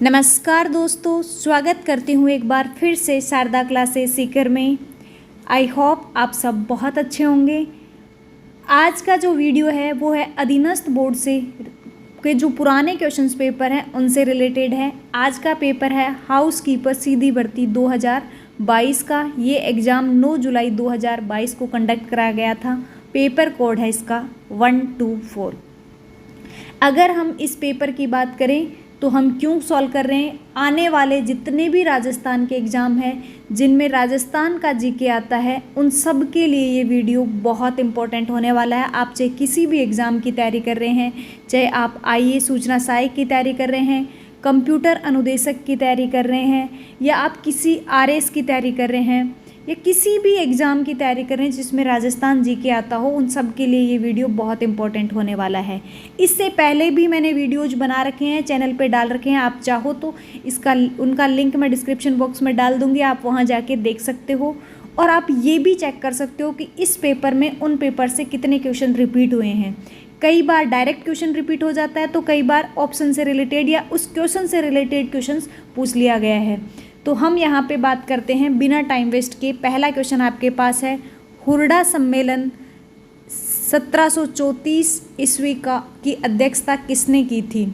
नमस्कार दोस्तों, स्वागत करती हूँ एक बार फिर से शारदा क्लासेस सीकर में। आई होप आप सब बहुत अच्छे होंगे। आज का जो वीडियो है वो है अधीनस्थ बोर्ड से के जो पुराने क्वेश्चंस पेपर हैं उनसे रिलेटेड है। आज का पेपर है हाउस कीपर सीधी भर्ती 2022 का। ये एग्ज़ाम 9 जुलाई 2022 को कंडक्ट कराया गया था। पेपर कोड है इसका 124। अगर हम इस पेपर की बात करें तो हम क्यों सॉल्व कर रहे हैं, आने वाले जितने भी राजस्थान के एग्ज़ाम हैं जिनमें राजस्थान का जीके आता है उन सब के लिए ये वीडियो बहुत इंपॉर्टेंट होने वाला है। आप चाहे किसी भी एग्ज़ाम की तैयारी कर रहे हैं, चाहे आप आईएएस सूचना सहायक की तैयारी कर रहे हैं, कंप्यूटर अनुदेशक की तैयारी कर रहे हैं, या आप किसी आरएस की तैयारी कर रहे हैं, या किसी भी एग्ज़ाम की तैयारी कर रहे हैं जिसमें राजस्थान जीके आता हो, उन सब के लिए ये वीडियो बहुत इंपॉर्टेंट होने वाला है। इससे पहले भी मैंने वीडियोज बना रखे हैं, चैनल पे डाल रखे हैं। आप चाहो तो उनका लिंक मैं डिस्क्रिप्शन बॉक्स में डाल दूँगी, आप वहाँ जाके देख सकते हो। और आप ये भी चेक कर सकते हो कि इस पेपर में उन पेपर से कितने क्वेश्चन रिपीट हुए हैं। कई बार डायरेक्ट क्वेश्चन रिपीट हो जाता है, तो कई बार ऑप्शन से रिलेटेड या उस क्वेश्चन से रिलेटेड क्वेश्चन पूछ लिया गया है। तो हम यहाँ पे बात करते हैं बिना टाइम वेस्ट के। पहला क्वेश्चन आपके पास है, हुरडा सम्मेलन 1734 ईस्वी की अध्यक्षता किसने की थी?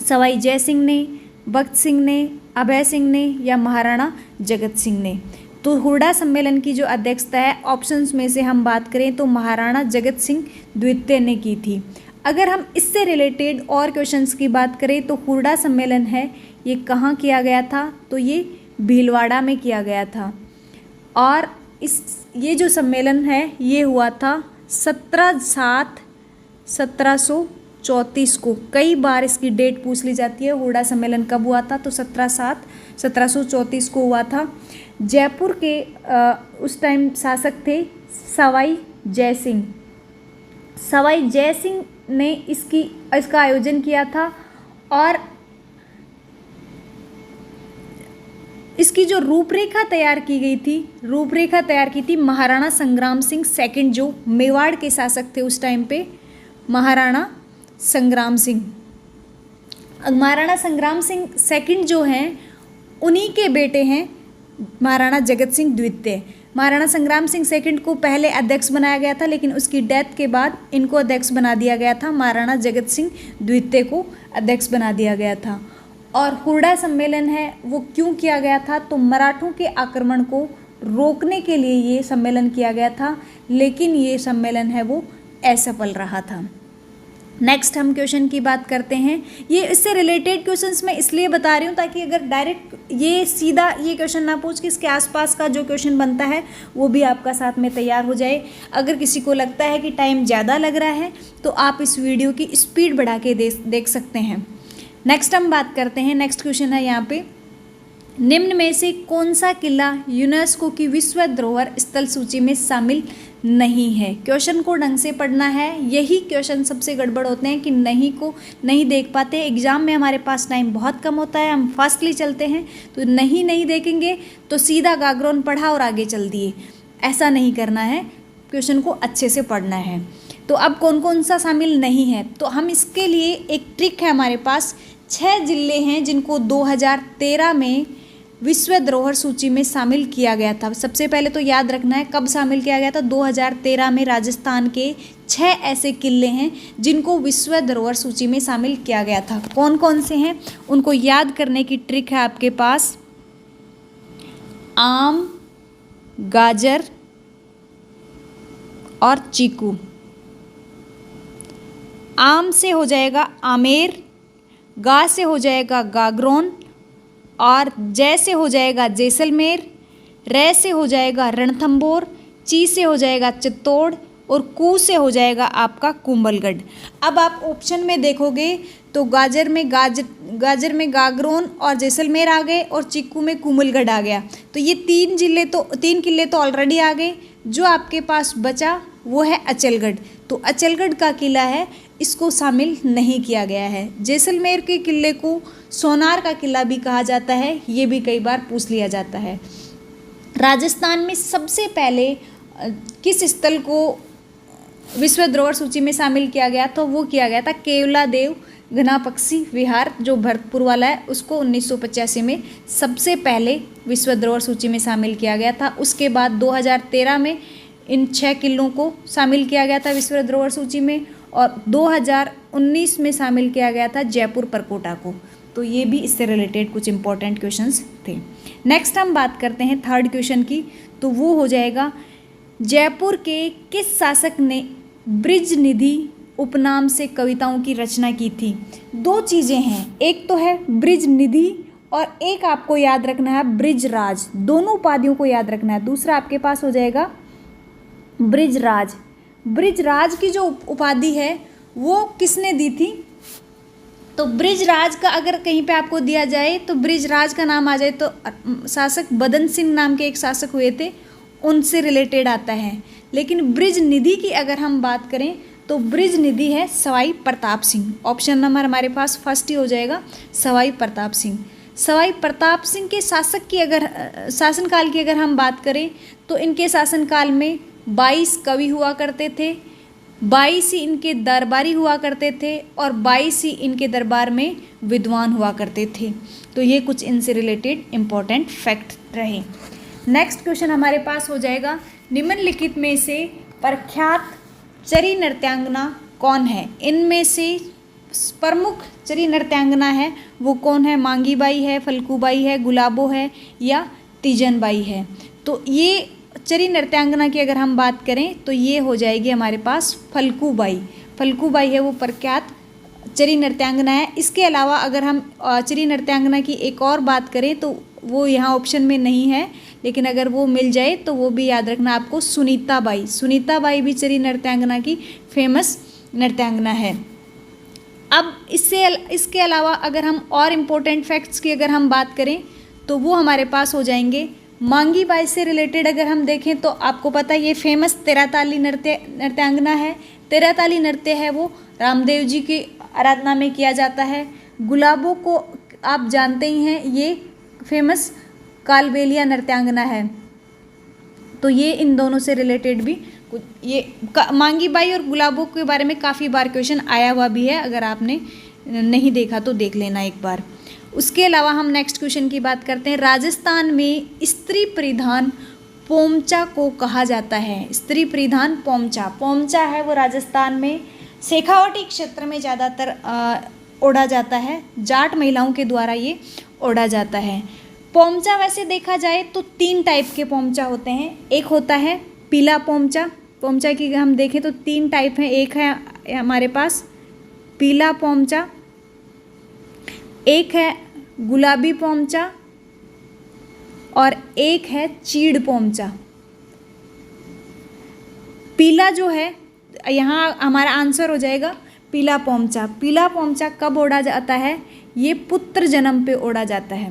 सवाई जय सिंह ने, भगत सिंह ने, अभय सिंह ने, या महाराणा जगत सिंह ने? तो हुरडा सम्मेलन की जो अध्यक्षता है, ऑप्शंस में से हम बात करें तो महाराणा जगत सिंह द्वितीय ने की थी। अगर हम इससे रिलेटेड और क्वेश्चंस की बात करें तो हुरडा सम्मेलन है ये कहाँ किया गया था? तो ये भीलवाड़ा में किया गया था। और ये जो सम्मेलन है ये हुआ था 17/7/1734 को। कई बार इसकी डेट पूछ ली जाती है, हुरडा सम्मेलन कब हुआ था? तो 17/7/1734 को हुआ था। जयपुर के उस टाइम शासक थे सवाई जय सिंह। सवाई जय सिंह ने इसका आयोजन किया था। और इसकी जो रूपरेखा तैयार की थी महाराणा संग्राम सिंह सेकंड, जो मेवाड़ के शासक थे उस टाइम पे, महाराणा संग्राम सिंह। महाराणा संग्राम सिंह सेकंड जो हैं उन्हीं के बेटे हैं महाराणा जगत सिंह द्वितीय। महाराणा संग्राम सिंह सेकंड को पहले अध्यक्ष बनाया गया था, लेकिन उसकी डेथ के बाद इनको अध्यक्ष बना दिया गया था। महाराणा जगत सिंह द्वितीय को अध्यक्ष बना दिया गया था। और हुरडा सम्मेलन है वो क्यों किया गया था? तो मराठों के आक्रमण को रोकने के लिए ये सम्मेलन किया गया था, लेकिन ये सम्मेलन है वो असफल रहा था। नेक्स्ट हम क्वेश्चन की बात करते हैं। ये इससे रिलेटेड क्वेश्चंस मैं इसलिए बता रही हूँ ताकि अगर डायरेक्ट ये सीधा ये क्वेश्चन ना पूछ के इसके आसपास का जो क्वेश्चन बनता है वो भी आपका साथ में तैयार हो जाए। अगर किसी को लगता है कि टाइम ज़्यादा लग रहा है तो आप इस वीडियो की स्पीड बढ़ा के देख सकते हैं। नेक्स्ट हम बात करते हैं। नेक्स्ट क्वेश्चन है यहाँ पे, निम्न में से कौन सा किला यूनेस्को की विश्व धरोहर स्थल सूची में शामिल नहीं है? क्वेश्चन को ढंग से पढ़ना है। यही क्वेश्चन सबसे गड़बड़ होते हैं कि नहीं देख पाते। एग्जाम में हमारे पास टाइम बहुत कम होता है, हम फास्टली चलते हैं, तो नहीं देखेंगे तो सीधा गागरोन पढ़ा और आगे चल दिए। ऐसा नहीं करना है, क्वेश्चन को अच्छे से पढ़ना है। तो अब कौन कौन सा शामिल नहीं है, तो हम इसके लिए एक ट्रिक है हमारे पास। 6 जिले हैं जिनको 2013 में विश्व धरोहर सूची में शामिल किया गया था। सबसे पहले तो याद रखना है कब शामिल किया गया था। 2013 में राजस्थान के 6 ऐसे किले हैं जिनको विश्व धरोहर सूची में शामिल किया गया था। कौन कौन से हैं उनको याद करने की ट्रिक है आपके पास। आम, गाजर और चीकू। आम से हो जाएगा आमेर, गा से हो जाएगा गागरोन, और जय से हो जाएगा जैसलमेर, रे से हो जाएगा रणथंबोर, ची से हो जाएगा चित्तौड़, और कू से हो जाएगा आपका कुंभलगढ़। अब आप ऑप्शन में देखोगे तो गाजर में गागरोन और जैसलमेर आ गए, और चिक्कू में कुंभलगढ़ आ गया। तो ये 3 किले तो ऑलरेडी आ गए। जो आपके पास बचा वो है अचलगढ़। तो अचलगढ़ का किला है, इसको शामिल नहीं किया गया है। जैसलमेर के किले को सोनार का किला भी कहा जाता है, ये भी कई बार पूछ लिया जाता है। राजस्थान में सबसे पहले किस स्थल को विश्व धरोहर सूची में शामिल किया गया? तो वो किया गया था केवलादेव घनापक्षी विहार जो भरतपुर वाला है उसको 1985 में सबसे पहले विश्व धरोहर सूची में शामिल किया गया था। उसके बाद 2013 में इन 6 किलों को शामिल किया गया था विश्व धरोहर सूची में, और 2019 में शामिल किया गया था जयपुर परकोटा को। तो ये भी इससे रिलेटेड कुछ इंपॉर्टेंट क्वेश्चंस थे। नेक्स्ट हम बात करते हैं थर्ड क्वेश्चन की, तो वो हो जाएगा जयपुर के किस शासक ने ब्रिज निधि उपनाम से कविताओं की रचना की थी। दो चीज़ें हैं, एक तो है ब्रिज निधि और एक आपको याद रखना है ब्रिजराज। दोनों उपाधियों को याद रखना है। दूसरा आपके पास हो जाएगा ब्रिजराज। ब्रिजराज की जो उपाधि है वो किसने दी थी, तो ब्रिजराज का अगर कहीं पे आपको दिया जाए तो ब्रिजराज का नाम आ जाए तो शासक बदन सिंह नाम के एक शासक हुए थे, उनसे रिलेटेड आता है। लेकिन ब्रिज निधि की अगर हम बात करें तो ब्रिज निधि है सवाई प्रताप सिंह। ऑप्शन नंबर हमारे पास फर्स्ट ही हो जाएगा, सवाई प्रताप सिंह। सवाई प्रताप सिंह के शासक की अगर शासनकाल की अगर हम बात करें तो इनके शासनकाल में 22 कवि हुआ करते थे, 22 ही इनके दरबारी हुआ करते थे और 22 ही इनके दरबार में विद्वान हुआ करते थे। तो ये कुछ इनसे रिलेटेड इम्पोर्टेंट फैक्ट रहे। नेक्स्ट क्वेश्चन हमारे पास हो जाएगा निम्नलिखित में से प्रख्यात चरी नृत्यांगना कौन है। इनमें से प्रमुख चरी नृत्यांगना है वो कौन है, मांगी बाई है, फल्कू बाई है, गुलाबो है या तीजन बाई है। तो ये चरी नृत्यांगना की अगर हम बात करें तो ये हो जाएगी हमारे पास फल्कू बाई। फल्कू बाई है वो प्रख्यात चरी नृत्यांगना है। इसके अलावा अगर हम चरी नृत्यांगना की एक और बात करें तो वो यहाँ ऑप्शन में नहीं है, लेकिन अगर वो मिल जाए तो वो भी याद रखना आपको, सुनीता बाई। सुनीता बाई भी चरी नृत्यांगना की फेमस नृत्यांगना है। अब इसके अलावा अगर हम और इम्पोर्टेंट फैक्ट्स की अगर हम बात करें तो वो हमारे पास हो जाएंगे मांगी बाई से रिलेटेड। अगर हम देखें तो आपको पता है ये फेमस तेराताली नृत्यांगना है। तेराताली नृत्य है वो रामदेव जी की आराधना में किया जाता है। गुलाबों को आप जानते ही हैं, ये फेमस कालबेलिया नृत्यांगना है। तो ये इन दोनों से रिलेटेड भी कुछ ये मांगी बाई और गुलाबों के बारे में काफ़ी बार क्वेश्चन आया हुआ भी है, अगर आपने नहीं देखा तो देख लेना एक बार। उसके अलावा हम नेक्स्ट क्वेश्चन की बात करते हैं। राजस्थान में स्त्री परिधान पोमचा को कहा जाता है। स्त्री परिधान पोमचा, पोमचा है वो राजस्थान में शेखावाटी क्षेत्र में ज़्यादातर ओढ़ा जाता है। जाट महिलाओं के द्वारा ये ओढ़ा जाता है। पोमचा वैसे देखा जाए तो 3 टाइप के पोमचा होते हैं। एक होता है पीला पोमचा। पोमचा की हम देखें तो 3 टाइप हैं। एक है हमारे पास पीला पोमचा, एक है गुलाबी पोमचा और एक है चीड़ पोमचा। पीला जो है यहाँ हमारा आंसर हो जाएगा पीला पोमचा। पीला पोमचा कब ओढ़ा जाता है, ये पुत्र जन्म पे ओढ़ा जाता है।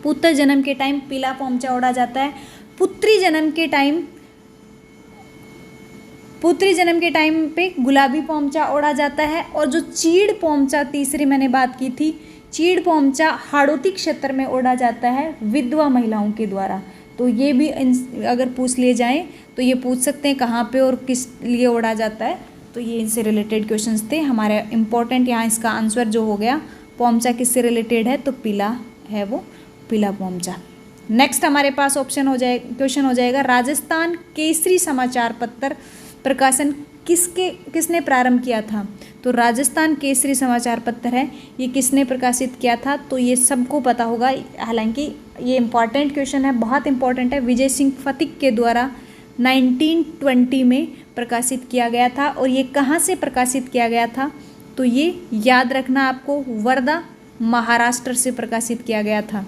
पुत्र जन्म के टाइम पीला पोमचा ओढ़ा जाता है। पुत्री जन्म के टाइम पे गुलाबी पोमचा ओढ़ा जाता है। और जो चीड़ पोमचा तीसरी मैंने बात की थी, चीड़ पोमचा हाड़ौती क्षेत्र में ओढ़ा जाता है विधवा महिलाओं के द्वारा। तो ये भी अगर पूछ लिए जाएं तो ये पूछ सकते हैं कहाँ पे और किस लिए ओढ़ा जाता है। तो ये इनसे रिलेटेड क्वेश्चंस थे हमारे इम्पोर्टेंट। यहाँ इसका आंसर जो हो गया पोमचा किससे रिलेटेड है, तो पीला है वो पीला पोमचा। नेक्स्ट हमारे पास क्वेश्चन हो जाएगा राजस्थान केसरी समाचार पत्र प्रकाशन किसने प्रारंभ किया था। तो राजस्थान केसरी समाचार पत्र है, ये किसने प्रकाशित किया था, तो ये सबको पता होगा। हालांकि ये इम्पॉर्टेंट क्वेश्चन है, बहुत इम्पॉर्टेंट है। विजय सिंह फतिक के द्वारा 1920 में प्रकाशित किया गया था। और ये कहाँ से प्रकाशित किया गया था, तो ये याद रखना आपको, वर्धा महाराष्ट्र से प्रकाशित किया गया था।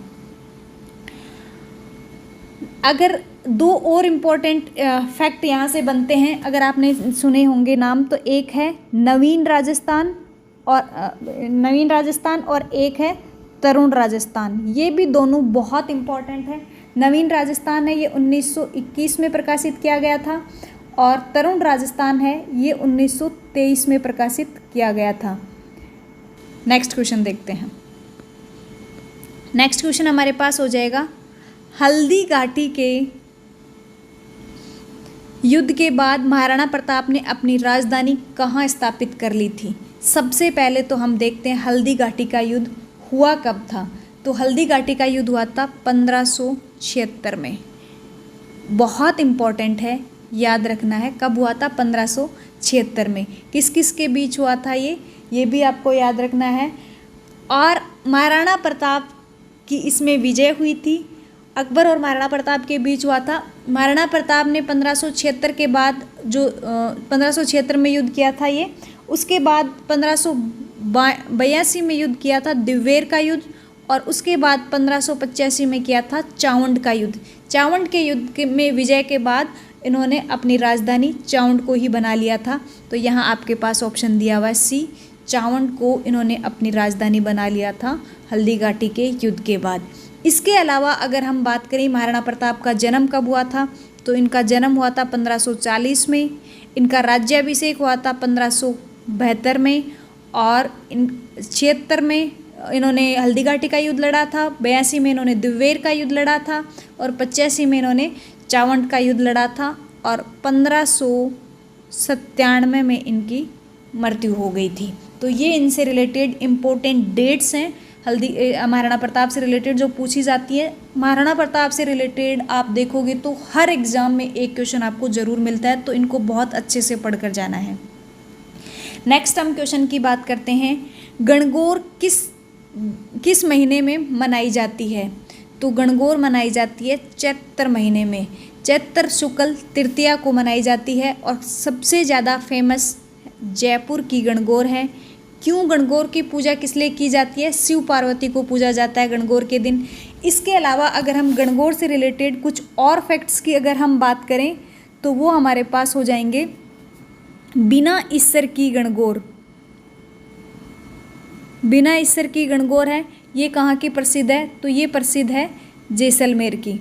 अगर 2 और इम्पोर्टेंट फैक्ट यहाँ से बनते हैं, अगर आपने सुने होंगे नाम, तो एक है नवीन राजस्थान और एक है तरुण राजस्थान। ये भी दोनों बहुत इम्पोर्टेंट है। नवीन राजस्थान है ये 1921 में प्रकाशित किया गया था और तरुण राजस्थान है ये 1923 में प्रकाशित किया गया था। नेक्स्ट क्वेश्चन देखते हैं। नेक्स्ट क्वेश्चन हमारे पास हो जाएगा हल्दी घाटी के युद्ध के बाद महाराणा प्रताप ने अपनी राजधानी कहाँ स्थापित कर ली थी। सबसे पहले तो हम देखते हैं हल्दी घाटी का युद्ध हुआ कब था। तो हल्दी घाटी का युद्ध हुआ था 1576 में। बहुत इम्पॉर्टेंट है, याद रखना है कब हुआ था, 1576 में। किस किस के बीच हुआ था ये भी आपको याद रखना है। और महाराणा प्रताप की इसमें विजय हुई थी। अकबर और महाराणा प्रताप के बीच हुआ था। महाराणा प्रताप ने 1576 के बाद जो 1576 में युद्ध किया था ये, उसके बाद 1582 में युद्ध किया था दिवेर का युद्ध, और उसके बाद 1585 में किया था चावंड का युद्ध। चावंड के युद्ध में विजय के बाद इन्होंने अपनी राजधानी चावंड को ही बना लिया था। तो यहाँ आपके पास ऑप्शन दिया हुआ है सी, चावंड को इन्होंने अपनी राजधानी बना लिया था हल्दी घाटी के युद्ध के बाद। इसके अलावा अगर हम बात करें महाराणा प्रताप का जन्म कब हुआ था, तो इनका जन्म हुआ था 1540 में। इनका राज्याभिषेक हुआ था 1572 में, और 76 में इन्होंने हल्दी घाटी का युद्ध लड़ा था, 82 में इन्होंने दिवेर का युद्ध लड़ा था, और 85 में इन्होंने चावंड का युद्ध लड़ा था, और 1597 में इनकी मृत्यु हो गई थी। तो ये इनसे रिलेटेड इम्पोर्टेंट डेट्स हैं। महाराणा प्रताप से रिलेटेड जो पूछी जाती है। महाराणा प्रताप से रिलेटेड आप देखोगे तो हर एग्ज़ाम में एक क्वेश्चन आपको ज़रूर मिलता है, तो इनको बहुत अच्छे से पढ़कर जाना है। नेक्स्ट हम क्वेश्चन की बात करते हैं। गणगौर किस महीने में मनाई जाती है? तो गणगौर मनाई जाती है चैत्र महीने में। चैत्र शुक्ल तृतीया को मनाई जाती है, और सबसे ज़्यादा फेमस जयपुर की गणगौर है। क्यों गणगौर की पूजा किस लिए की जाती है? शिव पार्वती को पूजा जाता है गणगौर के दिन। इसके अलावा अगर हम गणगौर से रिलेटेड कुछ और फैक्ट्स की अगर हम बात करें तो वो हमारे पास हो जाएंगे। बिना ईसर की गणगौर, बिना ईसर की गणगौर है, ये कहाँ की प्रसिद्ध है? तो ये प्रसिद्ध है जैसलमेर की।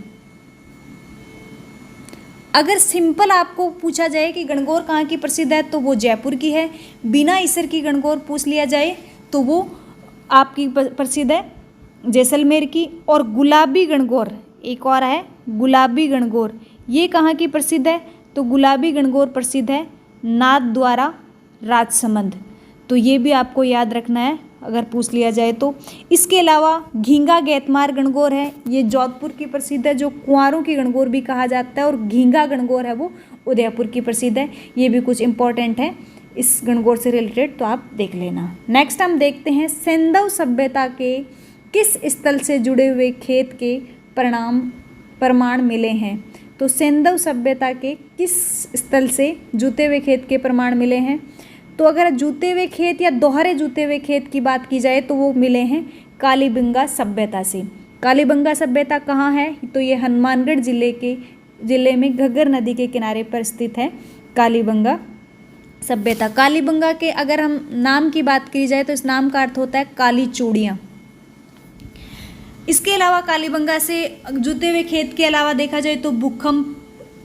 अगर सिंपल आपको पूछा जाए कि गणगौर कहाँ की प्रसिद्ध है तो वो जयपुर की है। बिना ईसर की गणगौर पूछ लिया जाए तो वो आपकी प्रसिद्ध है जैसलमेर की। और गुलाबी गणगौर एक और है, गुलाबी गणगौर, ये कहाँ की प्रसिद्ध है? तो गुलाबी गणगौर प्रसिद्ध है नाथद्वारा राजसमंद। तो ये भी आपको याद रखना है अगर पूछ लिया जाए तो। इसके अलावा घींगा गैतमार गणगौर है, ये जोधपुर की प्रसिद्ध है, जो कुंवारों की गणगौर भी कहा जाता है। और घींगा गणगौर है वो उदयपुर की प्रसिद्ध है। ये भी कुछ इंपॉर्टेंट है इस गणगौर से रिलेटेड, तो आप देख लेना। नेक्स्ट हम देखते हैं सिंधु सभ्यता के किस स्थल से जुड़े हुए खेत के प्रमाण मिले हैं? तो सिंधु सभ्यता के किस स्थल से जुते हुए खेत के प्रमाण मिले हैं? तो अगर जुते हुए खेत या दोहरे जुते हुए खेत की बात की जाए तो वो मिले हैं कालीबंगा सभ्यता से। कालीबंगा सभ्यता कहाँ है? तो ये हनुमानगढ़ जिले में घग्गर नदी के किनारे पर स्थित है कालीबंगा सभ्यता। कालीबंगा के अगर हम नाम की बात की जाए तो इस नाम का अर्थ होता है काली चूड़ियाँ। इसके अलावा कालीबंगा से जुते हुए खेत के अलावा देखा जाए तो भूकंप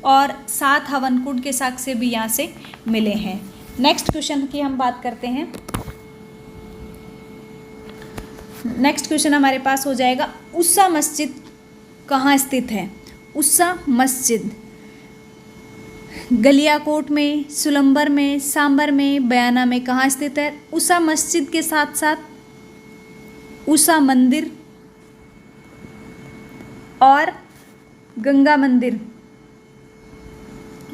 और 7 हवन कुंड के साक्ष्य भी यहाँ से मिले हैं। नेक्स्ट क्वेश्चन की हम बात करते हैं। नेक्स्ट क्वेश्चन हमारे पास हो जाएगा, उस्सा मस्जिद कहाँ स्थित है? उस्सा मस्जिद गलियाकोट में, सुलंबर में, सांबर में, बयाना में कहाँ स्थित है? उस्सा मस्जिद के साथ साथ उस्सा मंदिर और गंगा मंदिर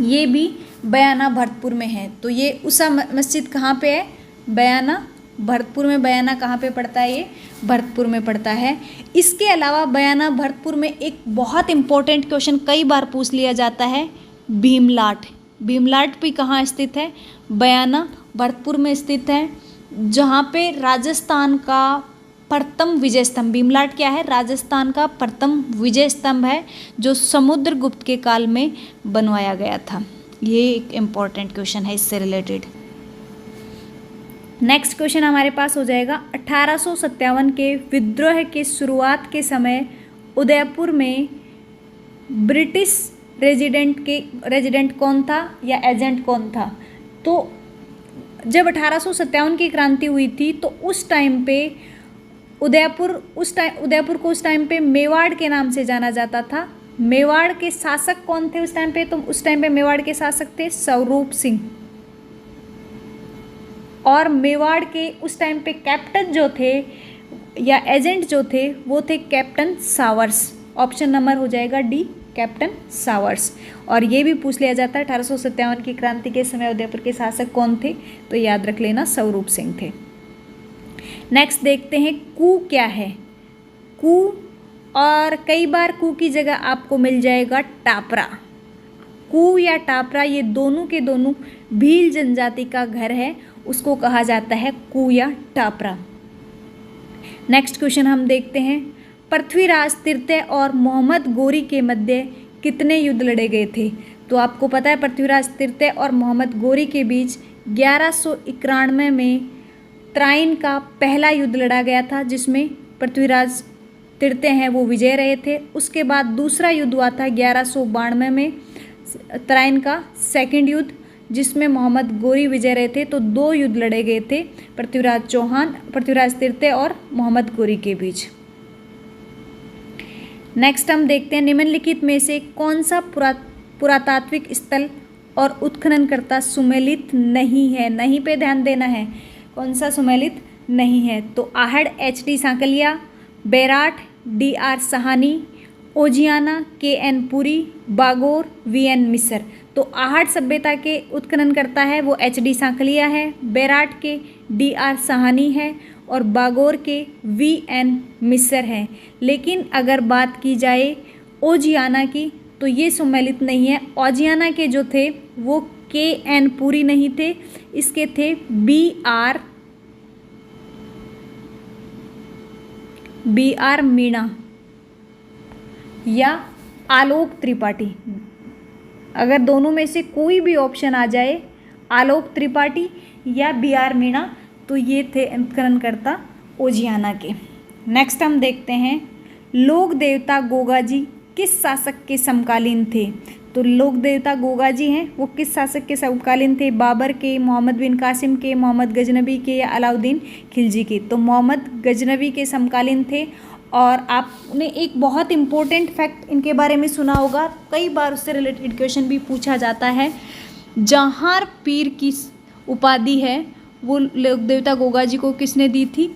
ये भी बयाना भरतपुर में है। तो ये उस्सा मस्जिद कहाँ पे है? बयाना भरतपुर में। बयाना कहाँ पे पड़ता है? ये भरतपुर में पड़ता है। इसके अलावा बयाना भरतपुर में एक बहुत इम्पोर्टेंट क्वेश्चन कई बार पूछ लिया जाता है, भीमलाट। भीमलाट भी कहाँ स्थित है? बयाना भरतपुर में स्थित है, जहाँ पे राजस्थान का प्रथम विजय स्तंभ, भीमलाट क्या है? राजस्थान का प्रथम विजय स्तंभ है, जो समुद्रगुप्त के काल में बनवाया गया था। ये एक इम्पॉर्टेंट क्वेश्चन है इससे रिलेटेड। नेक्स्ट क्वेश्चन हमारे पास हो जाएगा, 1857 के विद्रोह के शुरुआत के समय उदयपुर में ब्रिटिश रेजिडेंट कौन था या एजेंट कौन था? तो जब 1857 की क्रांति हुई थी तो उस टाइम पे उदयपुर को उस टाइम पे मेवाड़ के नाम से जाना जाता था। मेवाड़ के शासक कौन थे उस टाइम पे? तो उस टाइम पे मेवाड़ के शासक थे स्वरूप सिंह। और मेवाड़ के उस टाइम पे कैप्टन जो थे या एजेंट जो थे वो थे कैप्टन सावर्स। ऑप्शन नंबर हो जाएगा डी, कैप्टन सावर्स। और ये भी पूछ लिया जाता है 1857 की क्रांति के समय उदयपुर के शासक कौन थे, तो याद रख लेना स्वरूप सिंह थे। नेक्स्ट देखते हैं कू क्या है। कू, और कई बार कू की जगह आपको मिल जाएगा टापरा। कू या टापरा ये दोनों के दोनों भील जनजाति का घर है, उसको कहा जाता है कू या टापरा। नेक्स्ट क्वेश्चन हम देखते हैं, पृथ्वीराज तृतीय और मोहम्मद गोरी के मध्य कितने युद्ध लड़े गए थे। तो आपको पता है पृथ्वीराज तृतीय और मोहम्मद गोरी के बीच 1191 में त्राइन का पहला युद्ध लड़ा गया था, जिसमें पृथ्वीराज तृतीय हैं वो विजय रहे थे। उसके बाद दूसरा युद्ध हुआ था 1192 में त्राइन का सेकंड युद्ध, जिसमें मोहम्मद गोरी विजय रहे थे। तो 2 युद्ध लड़े गए थे पृथ्वीराज तृतीय और मोहम्मद गोरी के बीच। नेक्स्ट हम देखते हैं, निम्नलिखित में से कौन सा पुरातात्विक स्थल और उत्खननकर्ता सुमेलित नहीं है। नहीं पे ध्यान देना है, कौन सा सुमेलित नहीं है। तो Ahar HD Sankalia, Bairat DR Sahni, Ojiyana KN Puri, Bagor VN Misra. तो आहड़ सभ्यता के उत्खननकर्ता है वो HD सांकलिया है, बेराट के DR सहानी है और बागोर के VN मिसर है। लेकिन अगर बात की जाए ओजियाना की तो ये सुमेलित नहीं है। ओजियाना के जो थे वो KN पुरी नहीं थे, इसके थे BR मीणा या आलोक त्रिपाठी। अगर दोनों में से कोई भी ऑप्शन आ जाए, आलोक त्रिपाठी या BR मीणा, तो ये थे उत्खननकर्ता ओजियाना के। नेक्स्ट हम देखते हैं, लोक देवता गोगाजी किस शासक के समकालीन थे। तो लोक देवता गोगाजी हैं वो किस शासक के समकालीन थे। बाबर के, मोहम्मद बिन कासिम के, मोहम्मद गजनबी के या अलाउद्दीन खिलजी के। तो मोहम्मद गजनबी के समकालीन थे। और आपने एक बहुत इम्पोर्टेंट फैक्ट इनके बारे में सुना होगा, कई बार उससे रिलेटेड क्वेश्चन भी पूछा जाता है। जहार पीर की उपाधि है वो लोक देवता गोगाजी को किसने दी थी,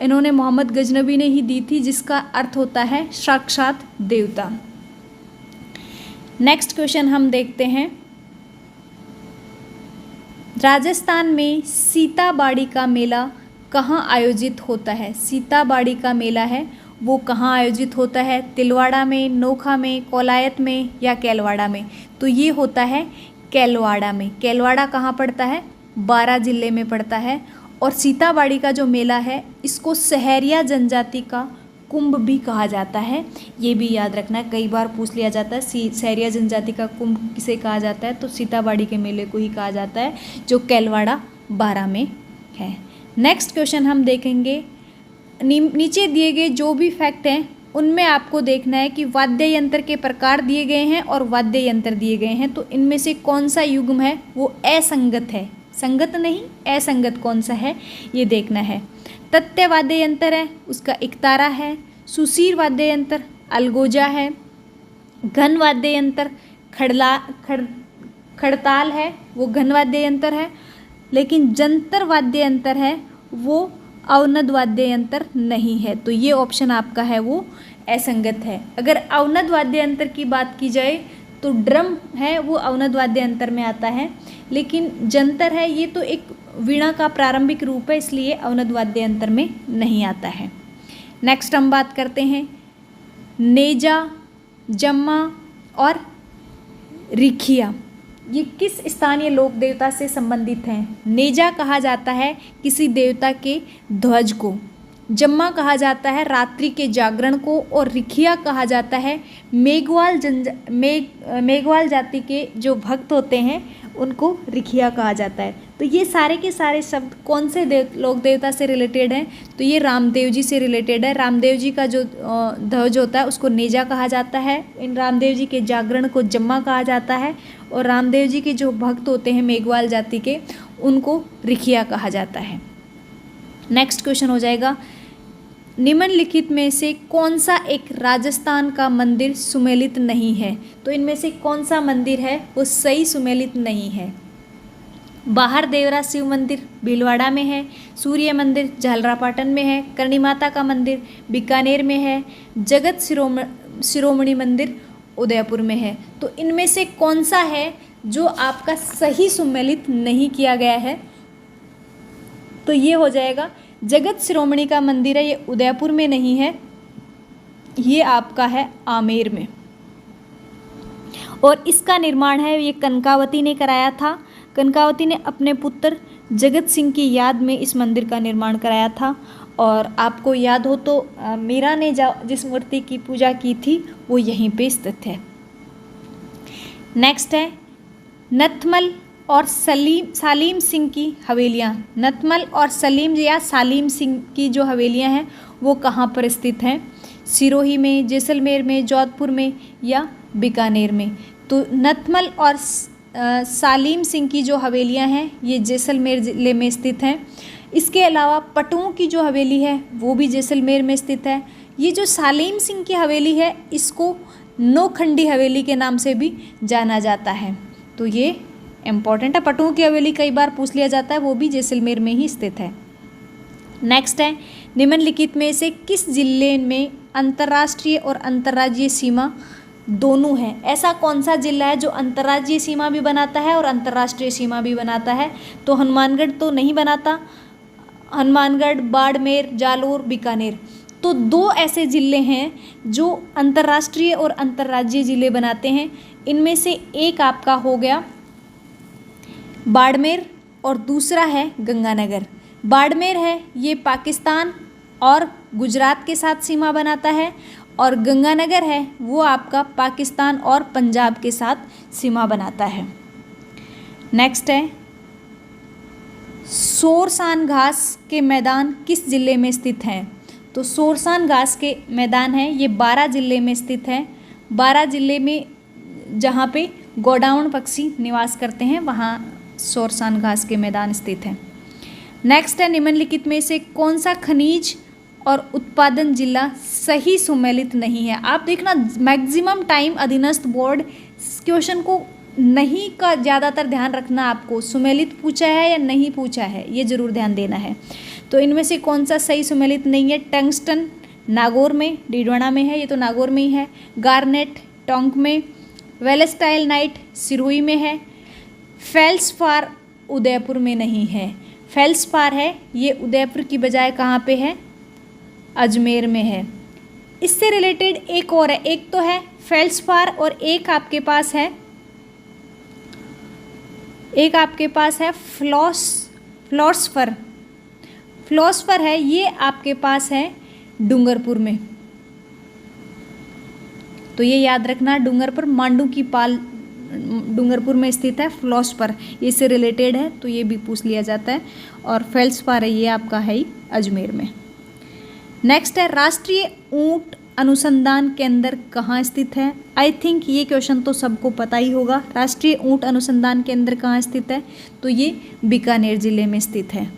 इन्होंने मोहम्मद गजनबी ने ही दी थी, जिसका अर्थ होता है साक्षात देवता। नेक्स्ट क्वेश्चन हम देखते हैं, राजस्थान में सीताबाड़ी का मेला कहाँ आयोजित होता है। सीताबाड़ी का मेला है वो कहाँ आयोजित होता है, तिलवाड़ा में, नोखा में, कोलायत में या कैलवाड़ा में। तो ये होता है कैलवाड़ा में। कैलवाड़ा कहाँ पड़ता है, बारां जिले में पड़ता है। और सीताबाड़ी का जो मेला है इसको सहरिया जनजाति का कुंभ भी कहा जाता है, ये भी याद रखना, कई बार पूछ लिया जाता है सहरिया जनजाति का कुंभ किसे कहा जाता है, तो सीताबाड़ी के मेले को ही कहा जाता है जो कैलवाड़ा बारां में है। नेक्स्ट क्वेश्चन हम देखेंगे, नीचे दिए गए जो भी फैक्ट हैं उनमें आपको देखना है कि वाद्य यंत्र के प्रकार दिए गए हैं और वाद्य यंत्र दिए गए हैं, तो इनमें से कौन सा युग्म है वो असंगत है, संगत नहीं असंगत कौन सा है ये देखना है। तत्य वाद्य यंत्र है उसका एकतारा है, सुसीर वाद्य यंत्र अलगोजा है, घन वाद्य यंत्र खड़ताल है वो घन वाद्य यंत्र है, लेकिन जंतर वाद्य यंत्र है वो अवनद वाद्य यंत्र नहीं है। तो ये ऑप्शन आपका है वो असंगत है। अगर अवनद वाद्य यंत्र की बात की जाए तो ड्रम है वो अवनद वाद्य यंत्र में आता है, लेकिन जंतर है ये तो एक वीणा का प्रारंभिक रूप है, इसलिए अवनद वाद्य यंत्र में नहीं आता है। नेक्स्ट हम बात करते हैं नेजा, जम्मा और रिखिया, ये किस स्थानीय लोक देवता से संबंधित हैं। नेजा कहा जाता है किसी देवता के ध्वज को, जम्मा कहा जाता है रात्रि के जागरण को, और रिखिया कहा जाता है मेघवाल जाति के जो भक्त होते हैं उनको रिखिया कहा जाता है। तो ये सारे के सारे शब्द कौन से लोक देवता से रिलेटेड हैं, तो ये रामदेव जी से रिलेटेड है। रामदेव जी का जो ध्वज होता है उसको नेजा कहा जाता है, इन रामदेव जी के जागरण को जम्मा कहा जाता है, और रामदेव जी के जो भक्त होते हैं मेघवाल जाति के उनको रिखिया कहा जाता है। नेक्स्ट क्वेश्चन हो जाएगा, निम्नलिखित में से कौन सा एक राजस्थान का मंदिर सुमेलित नहीं है। तो इनमें से कौन सा मंदिर है वो सही सुमेलित नहीं है। बाहर देवरा शिव मंदिर भीलवाड़ा में है, सूर्य मंदिर झालरापाटन में है, करणी माता का मंदिर बीकानेर में है, जगत शिरोमणि मंदिर उदयपुर में है। तो इनमें से कौन सा है जो आपका सही सुमेलित नहीं किया गया है? तो ये हो जाएगा जगत शिरोमणि का मंदिर है, ये उदयपुर में नहीं है, ये आपका है आमेर में। और इसका निर्माण है ये कनकावती ने कराया था। कनकावती ने अपने पुत्र जगत सिंह की याद में इस मंदिर का निर्माण कराया था। और आपको याद हो तो मीरा ने जिस मूर्ति की पूजा की थी वो यहीं पे स्थित है। नेक्स्ट है नथमल और सालीम सिंह की हवेलियाँ। नथमल और सलीम या सालीम सिंह की जो हवेलियाँ हैं वो कहाँ पर स्थित हैं? सिरोही में, जैसलमेर में, जोधपुर में या बीकानेर में? तो नथमल और सालीम सिंह की जो हवेलियां हैं ये जैसलमेर ज़िले में स्थित हैं। इसके अलावा पटुओं की जो हवेली है वो भी जैसलमेर में स्थित है। ये जो सालीम सिंह की हवेली है इसको नौखंडी हवेली के नाम से भी जाना जाता है। तो ये इम्पॉर्टेंट है। पटुओं की हवेली कई बार पूछ लिया जाता है, वो भी जैसलमेर में ही स्थित है। नेक्स्ट है निम्नलिखित में से किस जिले में अंतर्राष्ट्रीय और अंतर्राज्यीय सीमा दोनों है? ऐसा कौन सा जिला है जो अंतर्राज्यीय सीमा भी बनाता है और अंतर्राष्ट्रीय सीमा भी बनाता है? तो हनुमानगढ़ तो नहीं बनाता, हनुमानगढ़, बाड़मेर, जालोर, बीकानेर। तो दो ऐसे ज़िले हैं जो अंतर्राष्ट्रीय और अंतर्राज्यीय ज़िले बनाते हैं। इनमें से एक आपका हो गया बाड़मेर और दूसरा है गंगानगर। बाड़मेर है ये पाकिस्तान और गुजरात के साथ सीमा बनाता है, और गंगानगर है वो आपका पाकिस्तान और पंजाब के साथ सीमा बनाता है। नेक्स्ट है सोरसान घास के मैदान किस ज़िले में स्थित हैं? तो सोरसान घास के मैदान है ये 12 ज़िले में स्थित है। 12 ज़िले में जहाँ पे गोडाउन पक्षी निवास करते हैं वहाँ सोरसान घास के मैदान स्थित हैं। नेक्स्ट है निम्नलिखित में से कौन सा खनिज और उत्पादन जिला सही सुमेलित नहीं है? आप देखना मैक्सिमम टाइम अधीनस्थ बोर्ड क्वेश्चन को नहीं का ज़्यादातर ध्यान रखना, आपको सुमेलित पूछा है या नहीं पूछा है ये ज़रूर ध्यान देना है। तो इनमें से कौन सा सही सुमेलित नहीं है? टंगस्टन नागौर में, डीडवाना में है, ये तो नागौर में ही है। गार्नेट टोंक में, वेलेस्टाइल नाइट सिरोही में है। फेल्सपार उदयपुर में नहीं है। फेल्सपार है ये उदयपुर की बजाय कहाँ पे है? अजमेर में है। इससे रिलेटेड एक और है, एक तो है फेल्सपार और एक आपके पास है फ्लॉस्फर। फ्लॉस्फर है ये आपके पास है डूंगरपुर में। तो ये याद रखना, डूंगरपुर मांडू की पाल डूंगरपुर में स्थित है फ्लॉस्फर, ये से रिलेटेड है तो ये भी पूछ लिया जाता है। और फेल्सपार है ये आपका है ही अजमेर में। नेक्स्ट है राष्ट्रीय ऊंट अनुसंधान केंद्र कहाँ स्थित है? आई थिंक ये क्वेश्चन तो सबको पता ही होगा। राष्ट्रीय ऊंट अनुसंधान केंद्र कहाँ स्थित है? तो ये बीकानेर ज़िले में स्थित है।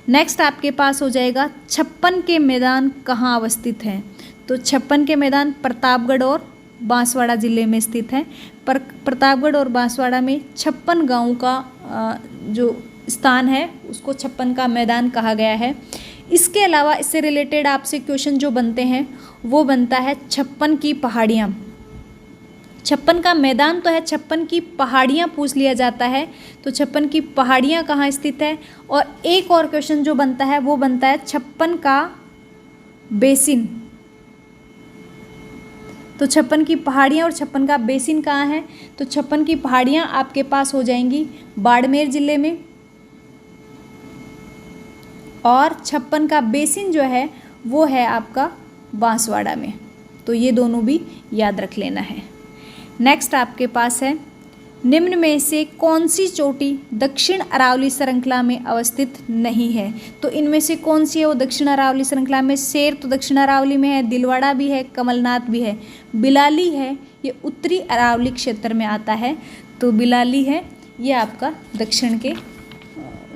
नेक्स्ट आपके पास हो जाएगा छप्पन के मैदान कहाँ अवस्थित है? तो छप्पन के मैदान प्रतापगढ़ और बांसवाड़ा ज़िले में स्थित है। प्रतापगढ़ और बांसवाड़ा में 56 गाँव का जो स्थान है उसको छप्पन का मैदान कहा गया है। इसके अलावा इससे रिलेटेड आपसे क्वेश्चन जो बनते हैं वो बनता है 56 की पहाड़ियाँ। 56 का मैदान तो है, 56 की पहाड़ियाँ पूछ लिया जाता है। तो 56 की पहाड़ियाँ कहाँ स्थित है? और एक और क्वेश्चन जो बनता है वो बनता है 56 का बेसिन। तो 56 की पहाड़ियाँ और 56 का बेसिन कहाँ है? तो 56 की पहाड़ियाँ आपके पास हो जाएंगी बाड़मेर ज़िले में, और 56 का बेसिन जो है वो है आपका बांसवाड़ा में। तो ये दोनों भी याद रख लेना है। नेक्स्ट आपके पास है निम्न में से कौन सी चोटी दक्षिण अरावली श्रृंखला में अवस्थित नहीं है? तो इनमें से कौन सी है वो दक्षिण अरावली श्रृंखला में? शेर तो दक्षिण अरावली में है, दिलवाड़ा भी है, कमलनाथ भी है। बिलाली है ये उत्तरी अरावली क्षेत्र में आता है। तो बिलाली है ये आपका दक्षिण के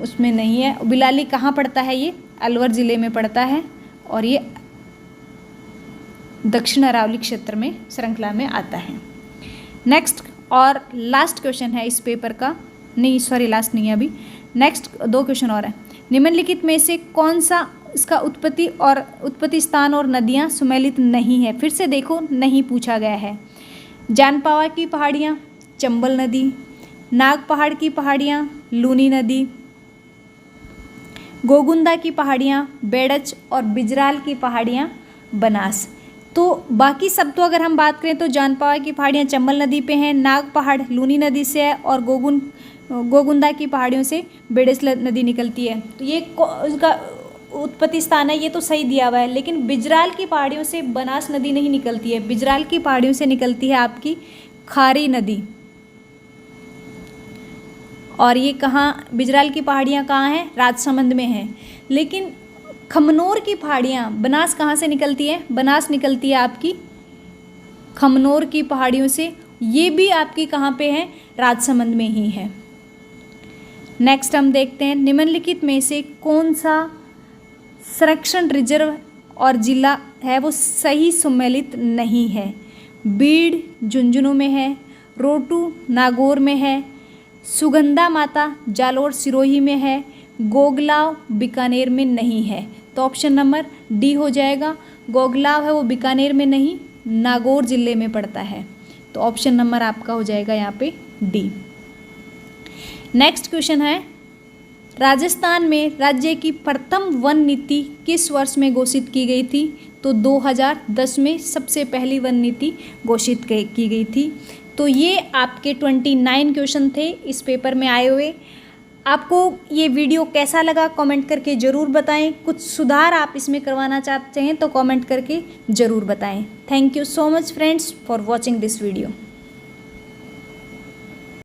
उसमें नहीं है। बिलाली कहाँ पड़ता है? ये अलवर ज़िले में पड़ता है और ये दक्षिण अरावली क्षेत्र में श्रृंखला में आता है। नेक्स्ट और लास्ट क्वेश्चन है इस पेपर का, नहीं सॉरी लास्ट नहीं है अभी, नेक्स्ट 2 क्वेश्चन और है। निम्नलिखित में से कौन सा इसका उत्पत्ति स्थान और नदियाँ सुमेलित नहीं है? फिर से देखो, नहीं पूछा गया है। जानपावा की पहाड़ियाँ, चंबल नदी, नाग पहाड़ की पहाड़ियाँ, लूनी नदी, गोगुंदा की पहाड़ियाँ, बेड़च, और बिजराल की पहाड़ियाँ, बनास। तो बाकी सब तो अगर हम बात करें तो जानपावा की पहाड़ियाँ चंबल नदी पे हैं, नाग पहाड़ लूनी नदी से है, और गोगुंदा की पहाड़ियों से बेड़च नदी निकलती है। तो ये उसका उत्पत्ति स्थान है, ये तो सही दिया हुआ है, लेकिन बिजराल की पहाड़ियों से बनास नदी नहीं निकलती है, बिजराल की पहाड़ियों से निकलती है आपकी खारी नदी। और ये कहाँ, बिजराल की पहाड़ियाँ कहाँ हैं? राजसमंद में हैं। लेकिन खमनोर की पहाड़ियाँ, बनास कहाँ से निकलती है? बनास निकलती है आपकी खमनोर की पहाड़ियों से, ये भी आपकी कहाँ पे है? राजसमंद में ही है। नेक्स्ट हम देखते हैं, निम्नलिखित में से कौन सा संरक्षण रिजर्व और जिला है वो सही सुमेलित नहीं है? बीड़ झुंझुनू में है, रोटू नागौर में है, सुगंधा माता जालोर सिरोही में है, गोगलाव बीकानेर में नहीं है। तो ऑप्शन नंबर डी हो जाएगा। गोगलाव है वो बीकानेर में नहीं, नागौर जिले में पड़ता है। तो ऑप्शन नंबर आपका हो जाएगा यहाँ पे डी। नेक्स्ट क्वेश्चन है, राजस्थान में राज्य की प्रथम वन नीति किस वर्ष में घोषित की गई थी? तो 2010 में सबसे पहली वन नीति घोषित की गई थी। तो ये आपके 29 क्वेश्चन थे इस पेपर में आए हुए। आपको ये वीडियो कैसा लगा कमेंट करके ज़रूर बताएं। कुछ सुधार आप इसमें करवाना चाहते हैं तो कमेंट करके ज़रूर बताएं। Thank you so much friends for watching this video.